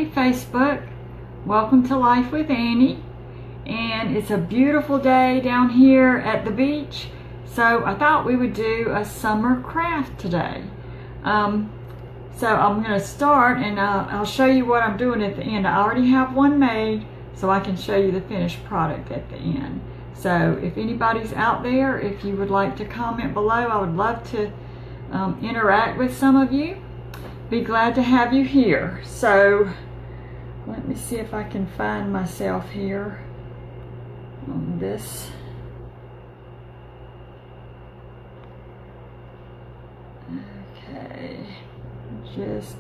Hey Facebook, welcome to Life with Annie, and it's a beautiful day down here at the beach, so I thought we would do a summer craft today. So I'm going to start, and I'll show you what I'm doing at the end. I already have one made, so I can show you the finished product at the end. So if anybody's out there, if you would like to comment below, I would love to interact with some of you. Be glad to have you here. So let me see if I can find myself here on this. Okay, just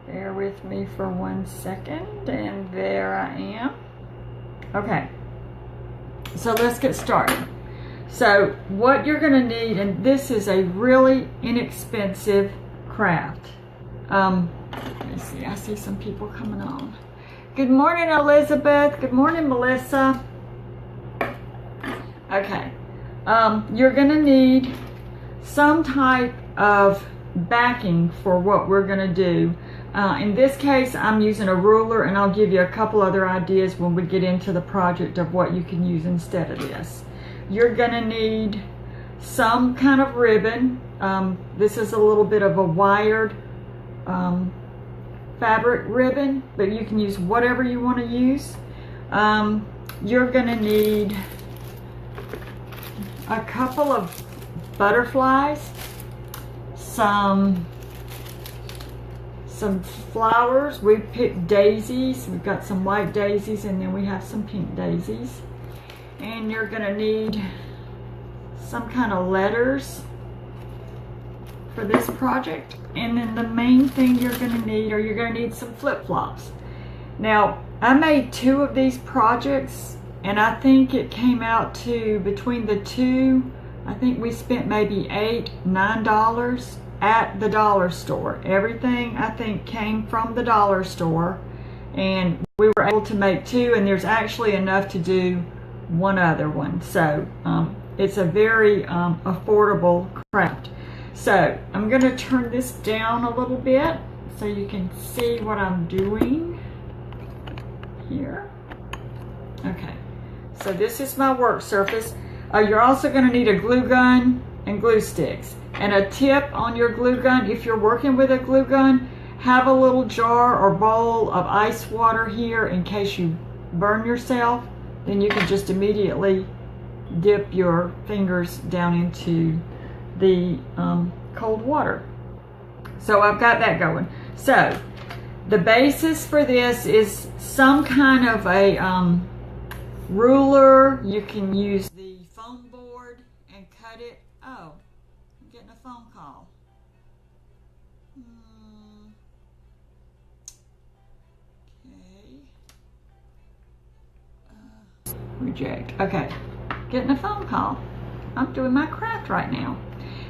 bear with me for 1 second, and there I am. Okay, so let's get started. So what you're going to need, and this is a really inexpensive craft. Let me see, I see some people coming on. Good morning, Elizabeth. Good morning, Melissa. Okay, you're gonna need some type of backing for what we're gonna do. In this case, I'm using a ruler, and I'll give you a couple other ideas when we get into the project of what you can use instead of this. You're gonna need some kind of ribbon. This is a little bit of a wired fabric ribbon, but you can use whatever you want to use. You're going to need a couple of butterflies, some flowers. We picked daisies. We've got some white daisies, and then we have some pink daisies. And you're going to need some kind of letters for this project. And then the main thing you're going to need, you're going to need some flip-flops. Now, I made 2 of these projects, and I think it came out to, between the 2, I think we spent maybe $8, $9 at the dollar store. Everything, I think, came from the dollar store, and we were able to make 2, and there's actually enough to do one other one. So it's a very affordable craft. So I'm going to turn this down a little bit so you can see what I'm doing here. Okay, so this is my work surface. You're also going to need a glue gun and glue sticks. And a tip on your glue gun, if you're working with a glue gun, have a little jar or bowl of ice water here in case you burn yourself. Then you can just immediately dip your fingers down into the cold water. So I've got that going. So the basis for this is some kind of a ruler. You can use the foam board and cut it. Oh, I'm getting a phone call. Okay. Reject. Okay, getting a phone call. I'm doing my craft right now.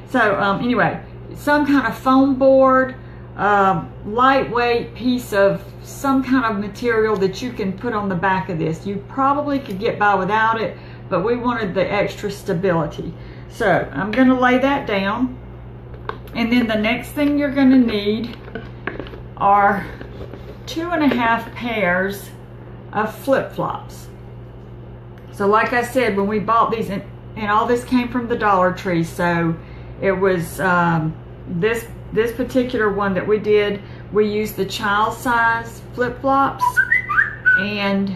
So anyway, some kind of foam board, lightweight piece of some kind of material that you can put on the back of this. You probably could get by without it, but we wanted the extra stability. So I'm going to lay that down. And then the next thing you're going to need are 2.5 pairs of flip-flops. So like I said, when we bought these, and all this came from the Dollar Tree, so it was this particular one that we did. We used the child size flip-flops, and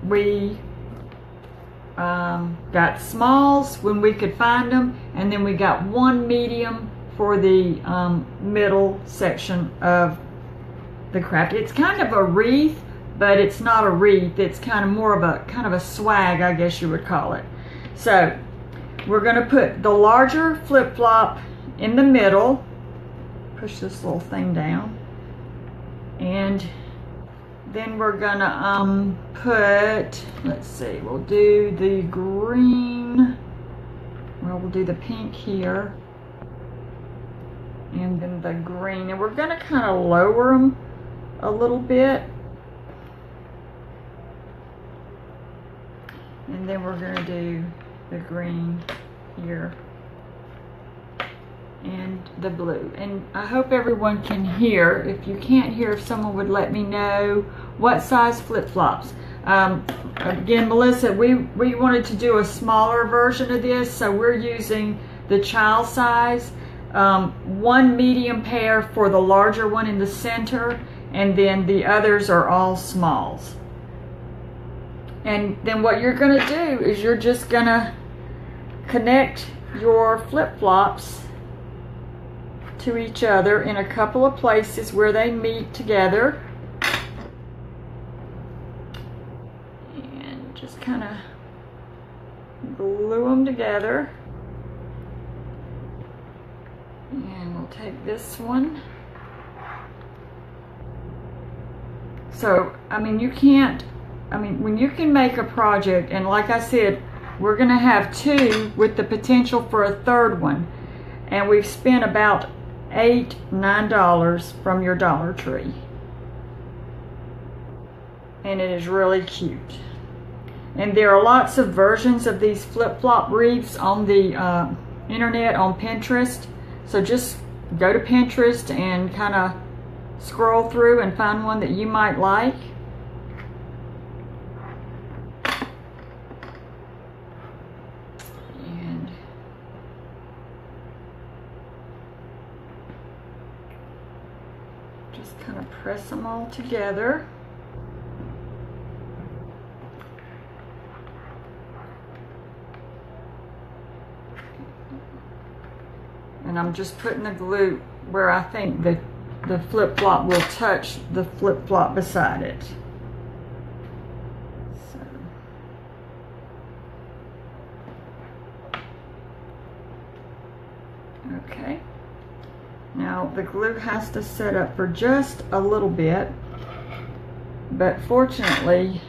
we got smalls when we could find them, and then we got 1 medium for the middle section of the craft. It's kind of a wreath, but it's not a wreath. It's kind of more of a swag, I guess you would call it. So we're going to put the larger flip-flop in the middle. Push this little thing down. And then we're going to put, let's see, we'll do the green. Well, we'll do the pink here. And then the green. And we're going to kind of lower them a little bit. And then we're going to do the green here. and the blue. And I hope everyone can hear. If you can't hear, if someone would let me know what size flip-flops. Again, Melissa, we wanted to do a smaller version of this, so we're using the child size. One medium pair for the larger one in the center, and then the others are all smalls. And then what you're going to do is you're just going to connect your flip-flops to each other in a couple of places where they meet together. And just kind of glue them together. And we'll take this one. So, I mean, when you can make a project, and like I said, we're going to have 2 with the potential for a 3rd one. And we've spent about $8, $9 from your Dollar Tree. And it is really cute. And there are lots of versions of these flip-flop wreaths on the internet, on Pinterest. So just go to Pinterest and kind of scroll through and find one that you might like. And just kind of press them all together. And I'm just putting the glue where I think the flip-flop will touch the flip-flop beside it. So. Okay. Now the glue has to set up for just a little bit, but fortunately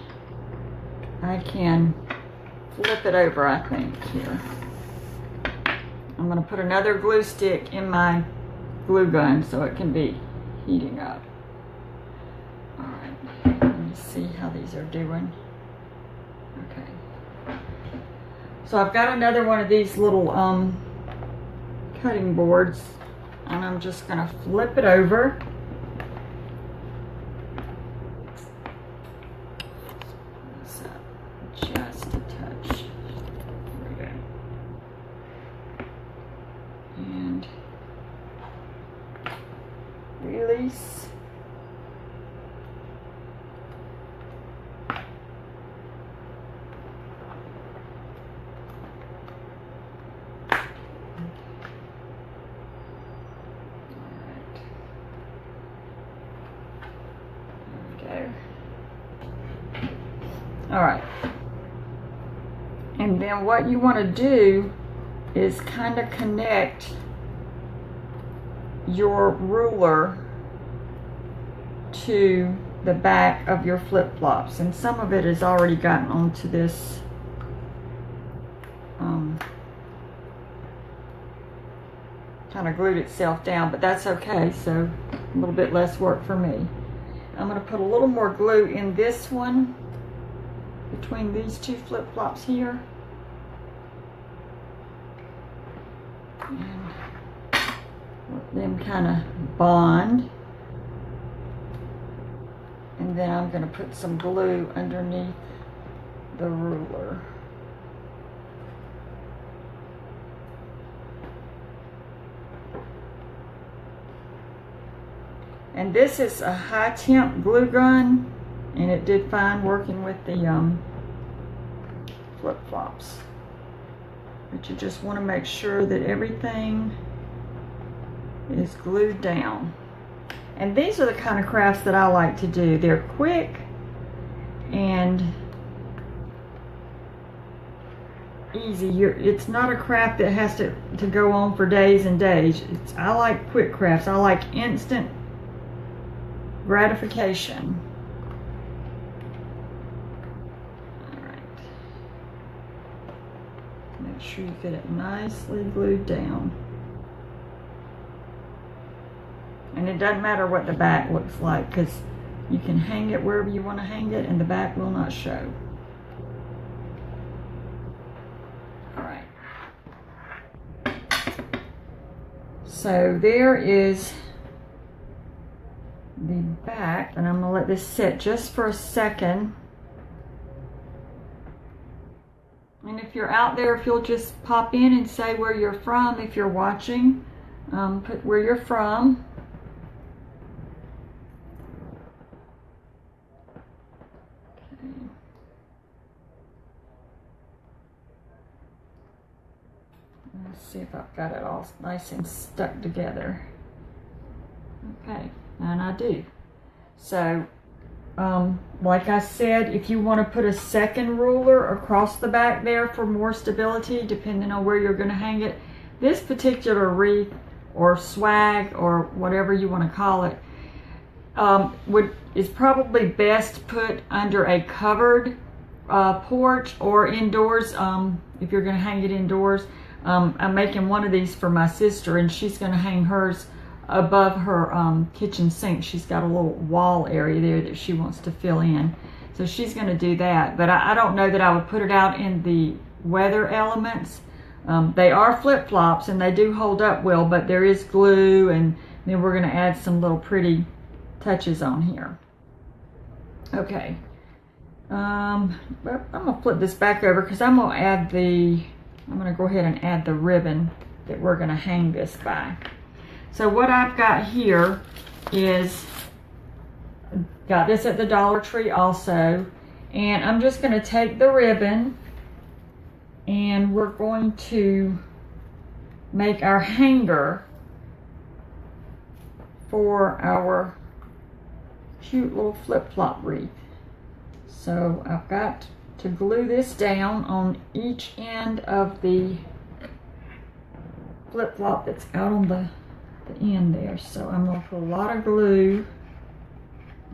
I can flip it over, I think, here. I'm going to put another glue stick in my glue gun so it can be heating up. Alright, let me see how these are doing. Okay. So I've got another one of these little cutting boards, and I'm just going to flip it over. Just a touch. There we go. And release. All right. And then what you want to do is kind of connect your ruler to the back of your flip-flops, and some of it has already gotten onto this kind of glued itself down, but that's okay, so a little bit less work for me. I'm going to put a little more glue in this one between these 2 flip-flops here. And let them kind of bond. And then I'm going to put some glue underneath the ruler. And this is a high temp glue gun, and it did fine working with the flip-flops. But you just want to make sure that everything is glued down. And these are the kind of crafts that I like to do. They're quick and easy. It's not a craft that has to go on for days and days. I like quick crafts. I like instant gratification. Alright. Make sure you get it nicely glued down. And it doesn't matter what the back looks like, because you can hang it wherever you want to hang it and the back will not show. Alright. So there is the back, and I'm going to let this sit just for a second. And if you're out there, if you'll just pop in and say where you're from, if you're watching, put where you're from. Okay. Let's see if I've got it all nice and stuck together. Okay, and I do. So, like I said, if you want to put a second ruler across the back there for more stability, depending on where you're going to hang it, this particular wreath or swag or whatever you want to call it is probably best put under a covered porch or indoors if you're going to hang it indoors. I'm making one of these for my sister, and she's going to hang hers above her kitchen sink. She's got a little wall area there that she wants to fill in, so she's going to do that. But I don't know that I would put it out in the weather elements. They are flip-flops and they do hold up well, but there is glue, and then we're going to add some little pretty touches on here. Okay, I'm going to flip this back over because I'm going to go ahead and add the ribbon that we're going to hang this by. So what I've got here is, got this at the Dollar Tree also, and I'm just going to take the ribbon and we're going to make our hanger for our cute little flip-flop wreath. So I've got to glue this down on each end of the flip-flop that's out on the end there. So I'm going to put a lot of glue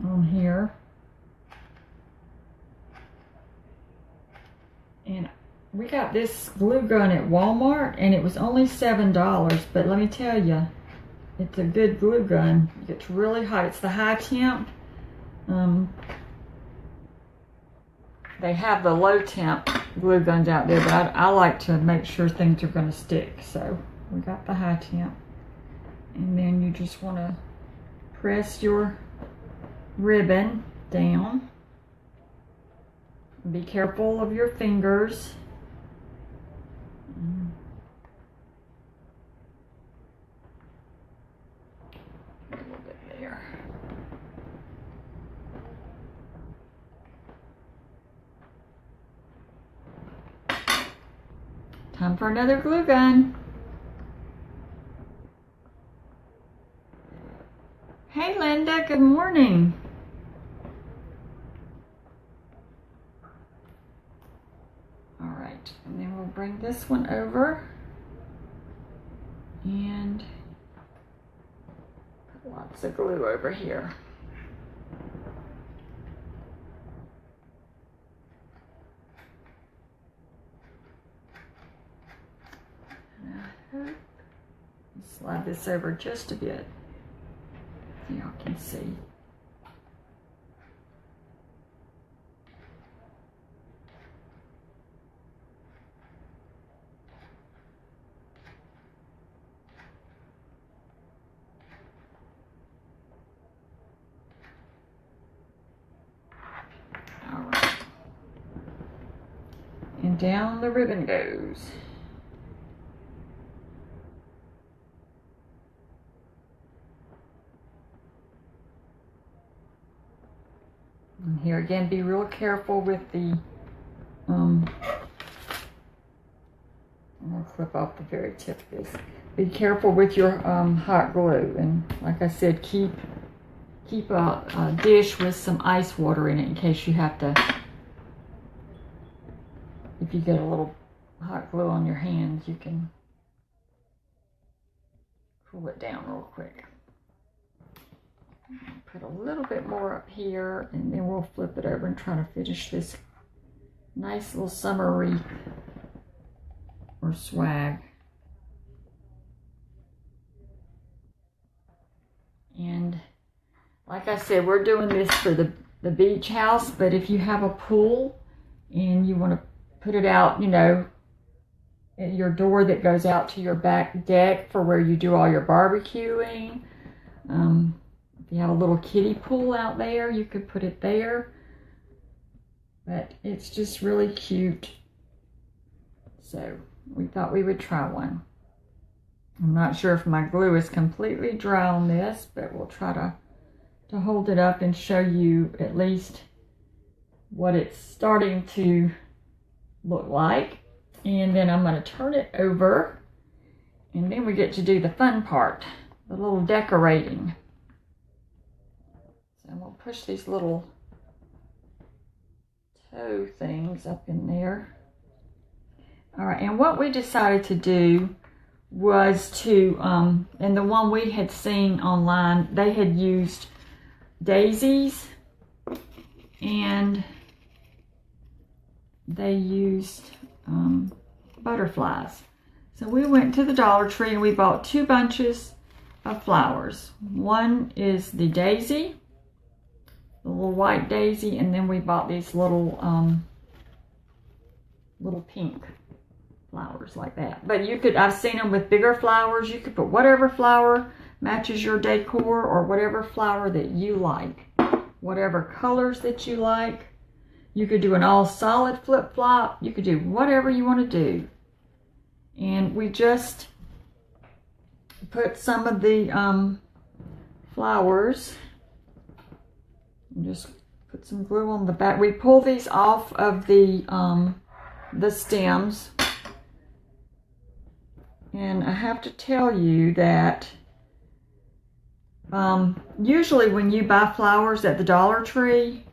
on here, and we got this glue gun at Walmart and it was only $7, but let me tell you, it's a good glue gun. It gets really hot. It's the high temp. They have the low temp glue guns out there, but I like to make sure things are going to stick. So we got the high temp. And then you just want to press your ribbon down. Be careful of your fingers. A little bit there. Time for another glue gun. Hey Linda, good morning. All right, and then we'll bring this one over and put lots of glue over here. Slide this over just a bit. Y'all can see. All right. And down the ribbon goes. And here again, be real careful with the, I'm going to clip off the very tip of this. Be careful with your hot glue, and like I said, keep a dish with some ice water in it in case you have to, if you get a little hot glue on your hands, you can cool it down real quick. Put a little bit more up here, and then we'll flip it over and try to finish this nice little summer wreath or swag. And like I said, we're doing this for the beach house, but if you have a pool and you want to put it out, you know, your door that goes out to your back deck for where you do all your barbecuing. If you have a little kiddie pool out there, you could put it there. But it's just really cute. So we thought we would try one. I'm not sure if my glue is completely dry on this, but we'll try to hold it up and show you at least what it's starting to look like. And then I'm going to turn it over, and then we get to do the fun part, the little decorating. So I'm going to push these little toe things up in there. All right, and what we decided to do was to, and the one we had seen online, they had used daisies, and they used butterflies. So we went to the Dollar Tree and we bought 2 bunches of flowers. One is the daisy, the little white daisy, and then we bought these little pink flowers like that. But you could, I've seen them with bigger flowers. You could put whatever flower matches your decor, or whatever flower that you like, whatever colors that you like. You could do an all solid flip-flop. You could do whatever you want to do. And we just put some of the flowers, and just put some glue on the back. We pull these off of the stems. And I have to tell you that usually when you buy flowers at the Dollar Tree,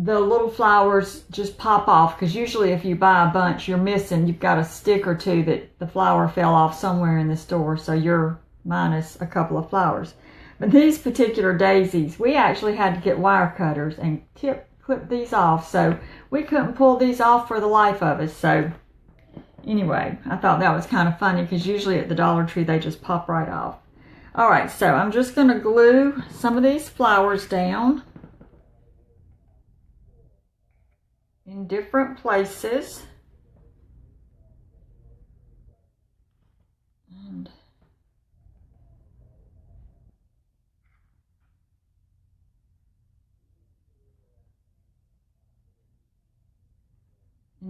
the little flowers just pop off, because usually if you buy a bunch, you've got a stick or two that the flower fell off somewhere in the store, so you're minus a couple of flowers. But these particular daisies, we actually had to get wire cutters and put these off, so we couldn't pull these off for the life of us. So anyway, I thought that was kind of funny, because usually at the Dollar Tree they just pop right off. All right, so I'm just going to glue some of these flowers down in different places. And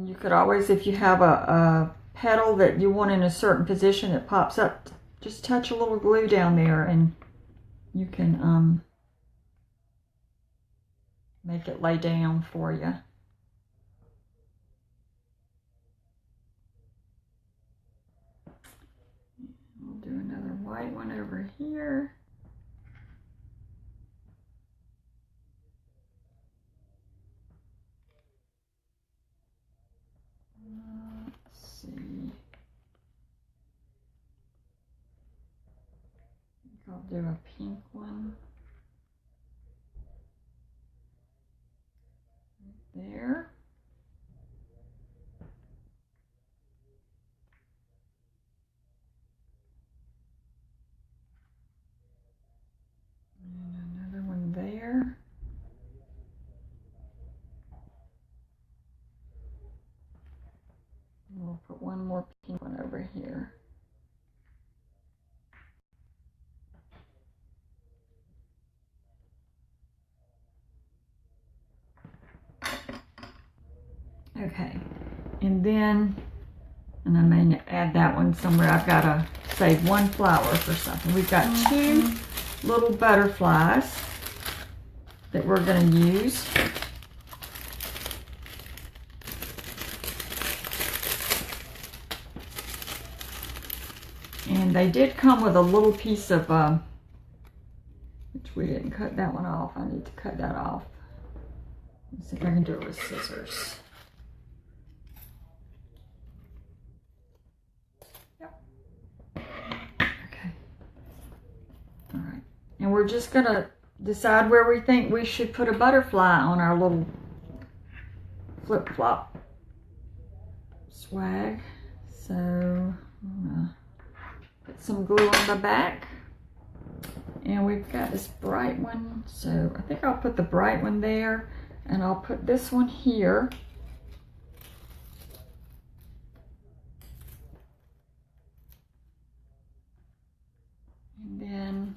you could always, if you have a petal that you want in a certain position that pops up, just touch a little glue down there and you can make it lay down for you. Do another white one over here. Let's see. I'll do a pink one right there. There. We'll put one more pink one over here. Okay, and then, and I may add that one somewhere. I've got to save one flower for something. We've got 2 little butterflies that we're going to use. And they did come with a little piece of, which we didn't cut that one off. I need to cut that off. Let's see if I can do it with scissors. Yep. Okay. All right. And we're just going to decide where we think we should put a butterfly on our little flip-flop swag. So I'm gonna put some glue on the back, and we've got this bright one, so I think I'll put the bright one there, and I'll put this one here. And then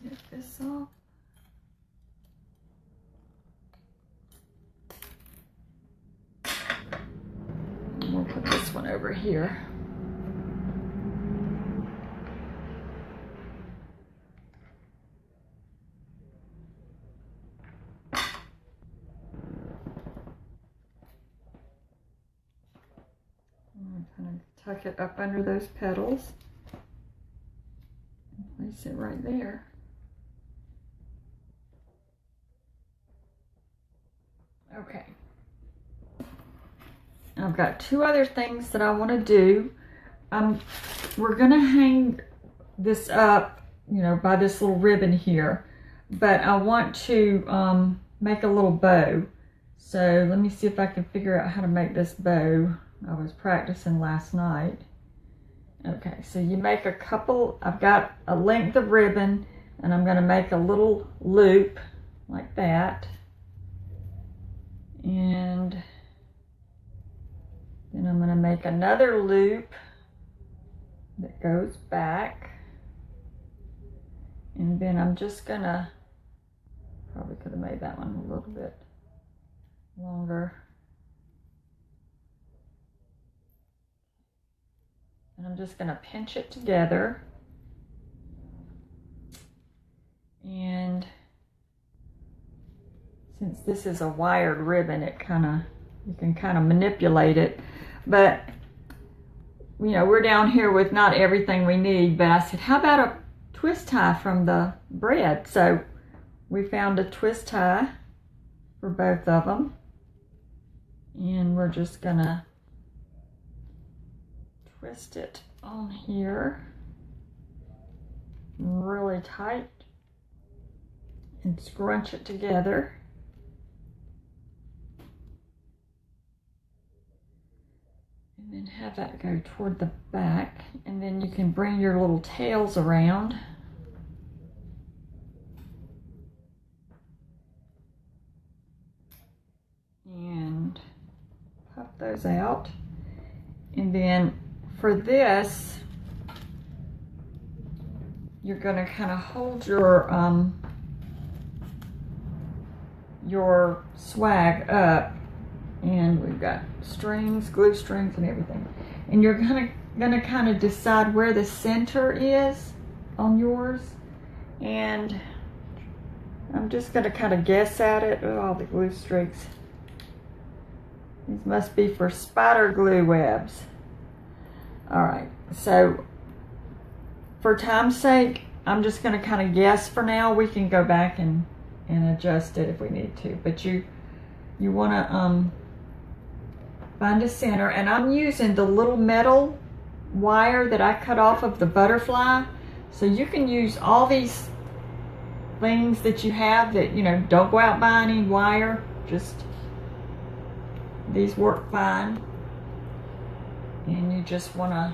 snip this off. And we'll put this one over here. Kind of tuck it up under those petals and place it right there. Okay. I've got two other things that I want to do. We're going to hang this up, you know, by this little ribbon here, but I want to make a little bow. So let me see if I can figure out how to make this bow. I was practicing last night. Okay, so you make a couple, I've got a length of ribbon, and I'm going to make a little loop like that. And then I'm going to make another loop that goes back. And then I'm just going to, probably could have made that one a little bit longer. And I'm just going to pinch it together. And since this is a wired ribbon, it you can kind of manipulate it. But, you know, we're down here with not everything we need. But I said, how about a twist tie from the bread? So we found a twist tie for both of them. And we're just going to twist it on here really tight and scrunch it together. And then have that go toward the back, and then you can bring your little tails around. And pop those out. And then for this, you're going to kind of hold your swag up, and we've got strings, glue strings, and everything. And you're going to kind of decide where the center is on yours. And I'm just going to kind of guess at it. Oh, all the glue streaks. These must be for spider glue webs. All right, so for time's sake, I'm just going to kind of guess for now. We can go back and adjust it if we need to. But you want to find a center, and I'm using the little metal wire that I cut off of the butterfly. So you can use all these things that you have that, you know, don't go out buy any wire. Just these work fine. And you just want to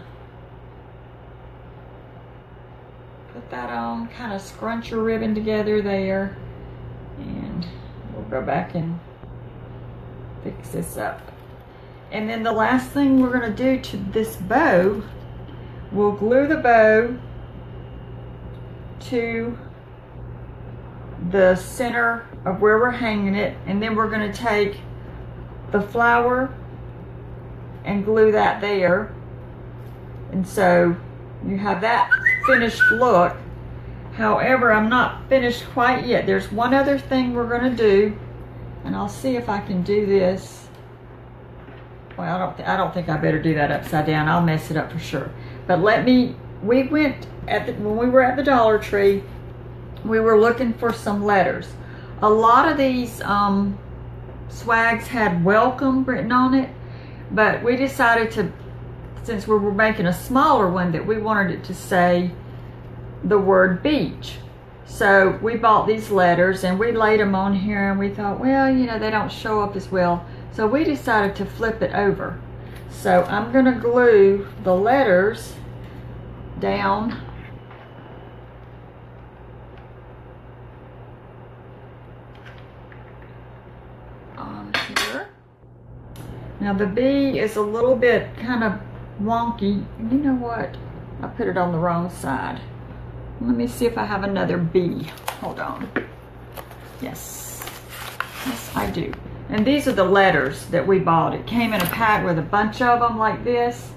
put that on, kind of scrunch your ribbon together there, and we'll go back and fix this up. And then the last thing we're going to do to this bow, we'll glue the bow to the center of where we're hanging it, and then we're going to take the flower and glue that there. And so you have that finished look. However, I'm not finished quite yet. There's one other thing we're going to do, and I'll see if I can do this. Well, I don't think I better do that upside down. I'll mess it up for sure. But we went when we were at the Dollar Tree, we were looking for some letters. A lot of these swags had welcome written on it, but we decided to, since we were making a smaller one, that we wanted it to say the word beach. So we bought these letters and we laid them on here, and we thought, well, you know, they don't show up as well. So we decided to flip it over. So I'm going to glue the letters down on here. Now the B is a little bit kind of wonky. You know what? I put it on the wrong side. Let me see if I have another B. Hold on. Yes. Yes, I do. And these are the letters that we bought. It came in a pack with a bunch of them like this.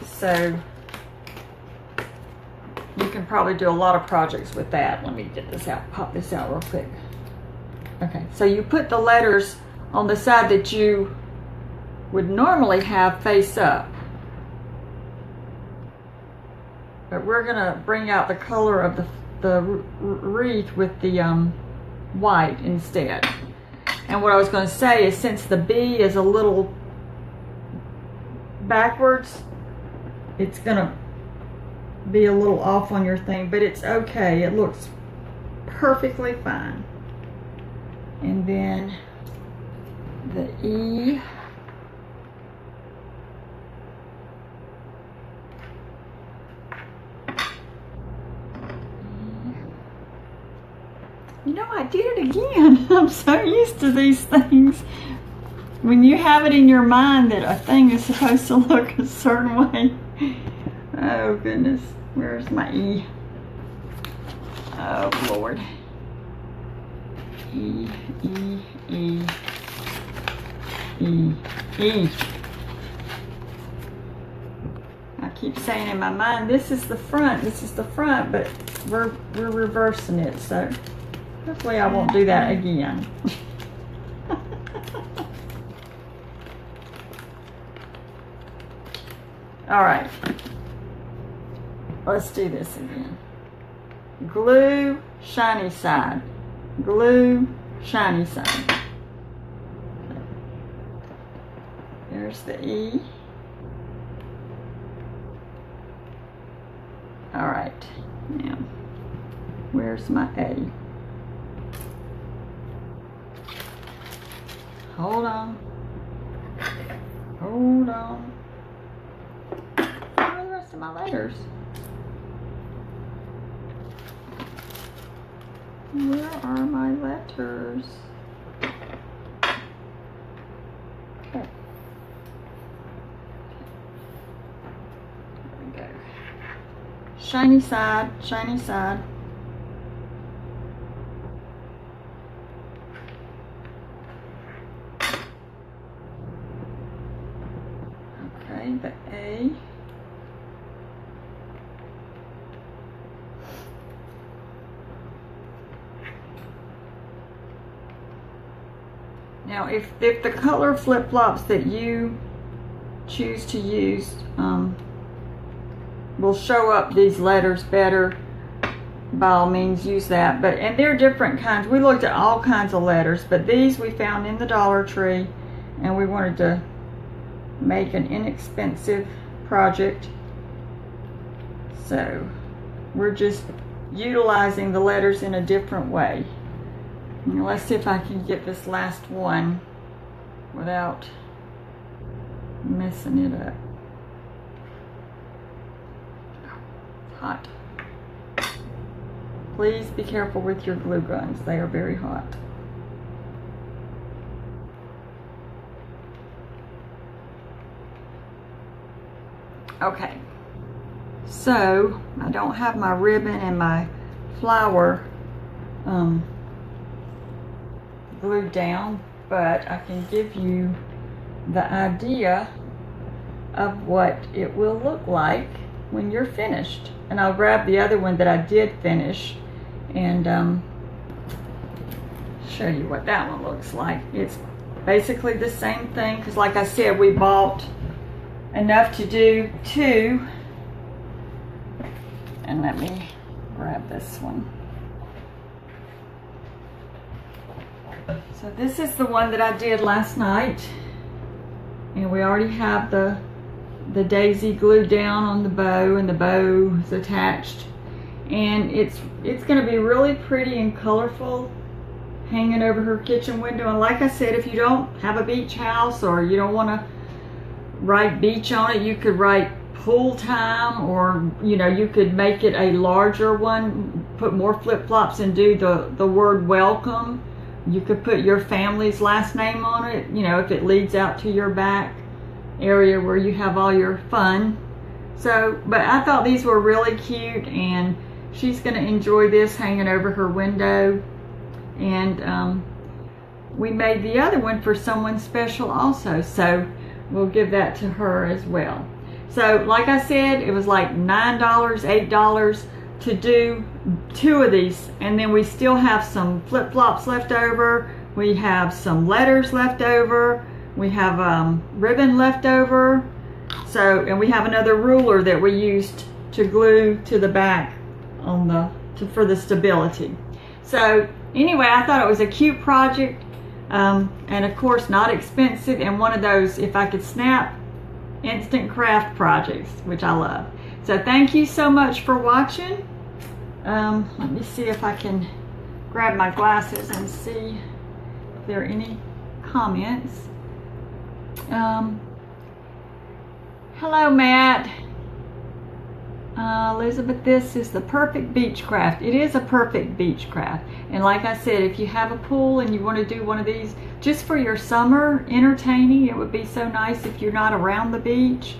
So you can probably do a lot of projects with that. Let me get this out, pop this out real quick. Okay, so you put the letters on the side that you would normally have face up. But we're gonna bring out the color of the wreath with the white instead. And what I was gonna say is, since the B is a little backwards, it's gonna be a little off on your thing, but it's okay. It looks perfectly fine. And then the E. You know, I did it again. I'm so used to these things. When you have it in your mind that a thing is supposed to look a certain way. Oh goodness, where's my E? Oh Lord. E, E, E, E, E. I keep saying in my mind, this is the front, but we're reversing it, so hopefully I won't do that again. All right, let's do this again. Glue, shiny side. Glue, shiny side. There's the E. All right, now, where's my A? Hold on. Hold on. Where are the rest of my letters? Where are my letters? Okay. There we go. Shiny side, shiny side. Okay, the A. Now, if the color flip-flops that you choose to use will show up these letters better, by all means use that. And they're different kinds. We looked at all kinds of letters, but these we found in the Dollar Tree, and we wanted to make an inexpensive project. So we're just utilizing the letters in a different way. Now, let's see if I can get this last one without messing it up. Hot. Please be careful with your glue guns. They are very hot. Okay. So, I don't have my ribbon and my flower glued down, but I can give you the idea of what it will look like when you're finished. And I'll grab the other one that I did finish and show you what that one looks like. It's basically the same thing, because like I said, we bought enough to do two. And let me grab this one. So this is the one that I did last night, and we already have the daisy glued down on the bow, and the bow is attached, and it's going to be really pretty and colorful hanging over her kitchen window. And like I said, if you don't have a beach house or you don't want to write beach on it, you could write pool time, or you could make it a larger one, put more flip-flops and do the word welcome You could put your family's last name on it, you know, if it leads out to your back area where you have all your fun. So, but I thought these were really cute, and she's going to enjoy this hanging over her window. And we made the other one for someone special also, so we'll give that to her as well. So like I said, it was like $9, $8 to do 2 of these, and then we still have some flip-flops left over, we have some letters left over, we have ribbon left over, so, and we have another ruler that we used to glue to the back on the for the stability. So anyway, I thought it was a cute project, and of course not expensive, and one of those, if I could snap, instant craft projects, which I love. So thank you so much for watching. Let me see if I can grab my glasses and see if there are any comments. Hello, Matt. Elizabeth, this is the perfect beach craft. It is a perfect beach craft. And like I said, if you have a pool and you want to do one of these just for your summer entertaining, it would be so nice if you're not around the beach.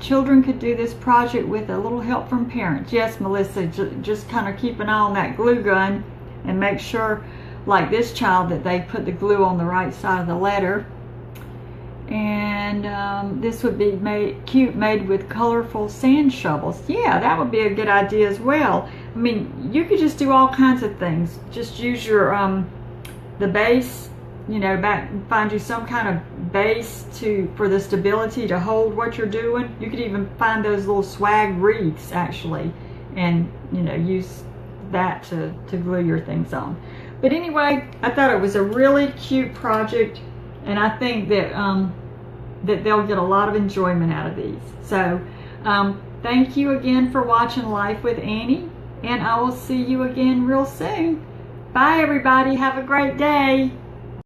Children could do this project with a little help from parents. Yes, Melissa, just kind of keep an eye on that glue gun and make sure, like this child, that they put the glue on the right side of the letter. And this would be cute, made with colorful sand shovels. Yeah, that would be a good idea as well. I mean, you could just do all kinds of things. Just use your the base, you know, find you some kind of base for the stability to hold what you're doing. You could even find those little swag wreaths actually, and you know, use that to glue your things on. But anyway, I thought it was a really cute project, and I think that that they'll get a lot of enjoyment out of these. So thank you again for watching Life with Annie, and I will see you again real soon. Bye everybody, have a great day.